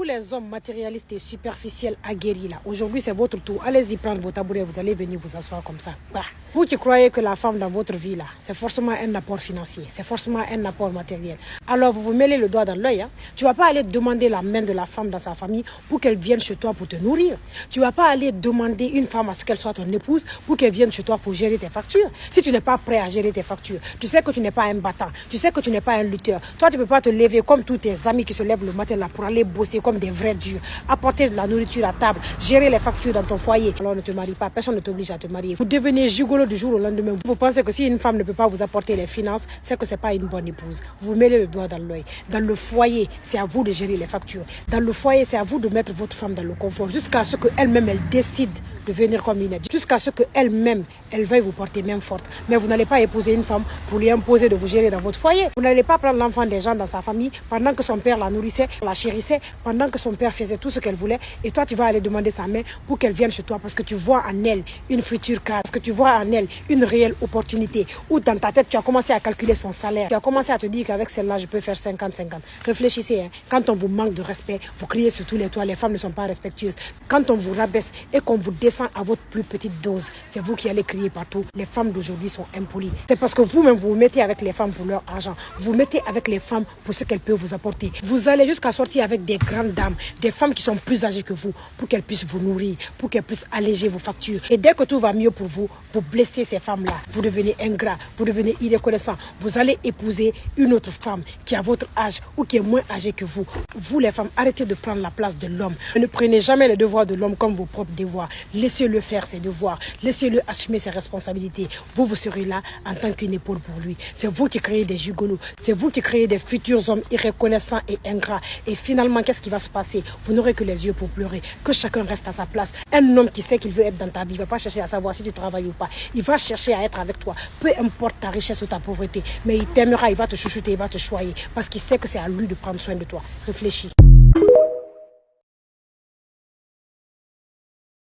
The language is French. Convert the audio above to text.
les hommes matérialistes et superficiels aguerris là, aujourd'hui c'est votre tour. Allez-y prendre vos tabourets, vous allez venir vous asseoir comme ça. Bah. Vous qui croyez que la femme dans votre vie là, c'est forcément un apport financier, c'est forcément un apport matériel. Alors vous vous mêlez le doigt dans l'œil. Hein. Tu vas pas aller demander la main de la femme dans sa famille pour qu'elle vienne chez toi pour te nourrir. Tu vas pas aller demander une femme à ce qu'elle soit ton épouse pour qu'elle vienne chez toi pour gérer tes factures. Si tu n'es pas prêt à gérer tes factures, tu sais que tu n'es pas un battant, tu sais que tu n'es pas un lutteur. Toi tu peux pas te lever comme tous tes amis qui se lèvent le matin là pour aller bosser comme des vrais dieux, apporter de la nourriture à table, gérer les factures dans ton foyer. Alors ne te marie pas, personne ne t'oblige à te marier. Vous devenez gigolo du jour au lendemain. Vous pensez que si une femme ne peut pas vous apporter les finances, c'est que c'est pas une bonne épouse. Vous mêlez le doigt dans l'œil. Dans le foyer, c'est à vous de gérer les factures. Dans le foyer, c'est à vous de mettre votre femme dans le confort jusqu'à ce qu'elle-même elle décide de venir comme une aide, jusqu'à ce qu'elle-même elle veuille vous porter main forte. Mais vous n'allez pas épouser une femme pour lui imposer de vous gérer dans votre foyer. Vous n'allez pas prendre l'enfant des gens dans sa famille pendant que son père la nourrissait, la chérissait, pendant que son père faisait tout ce qu'elle voulait. Et toi, tu vas aller demander sa main pour qu'elle vienne chez toi parce que tu vois en elle une future case, parce que tu vois en elle une réelle opportunité. Ou dans ta tête, tu as commencé à calculer son salaire. Tu as commencé à te dire qu'avec celle-là, je peux faire 50-50. Réfléchissez, hein. Quand on vous manque de respect, vous criez sur tous les toits, les femmes ne sont pas respectueuses. Quand on vous rabaisse et qu'on vous descend à votre plus petite dose, c'est vous qui allez crier partout. Les femmes d'aujourd'hui sont impolies. C'est parce que vous-même, vous vous mettez avec les femmes pour leur argent. Vous vous mettez avec les femmes pour ce qu'elles peuvent vous apporter. Vous allez jusqu'à sortir avec des grandes dames, des femmes qui sont plus âgées que vous, pour qu'elles puissent vous nourrir, pour qu'elles puissent alléger vos factures. Et dès que tout va mieux pour vous, vous blessez ces femmes-là. Vous devenez ingrat, vous devenez irreconnaissant. Vous allez épouser une autre femme qui a votre âge ou qui est moins âgée que vous. Vous, les femmes, arrêtez de prendre la place de l'homme. Ne prenez jamais les devoirs de l'homme comme vos propres devoirs. Laissez-le faire ses devoirs. Laissez-le assumer ses responsabilités. Vous, vous serez là en tant qu'une épaule pour lui. C'est vous qui créez des gigolos. C'est vous qui créez des futurs hommes irreconnaissants et ingrats. Et finalement, qu'est-ce qui va se passer? Vous n'aurez que les yeux pour pleurer. Que chacun reste à sa place. Un homme qui sait qu'il veut être dans ta vie, il ne va pas chercher à savoir si tu travailles ou pas. Il va chercher à être avec toi. Peu importe ta richesse ou ta pauvreté. Mais il t'aimera, il va te chouchouter, il va te choyer. Parce qu'il sait que c'est à lui de prendre soin de toi. Réfléchis.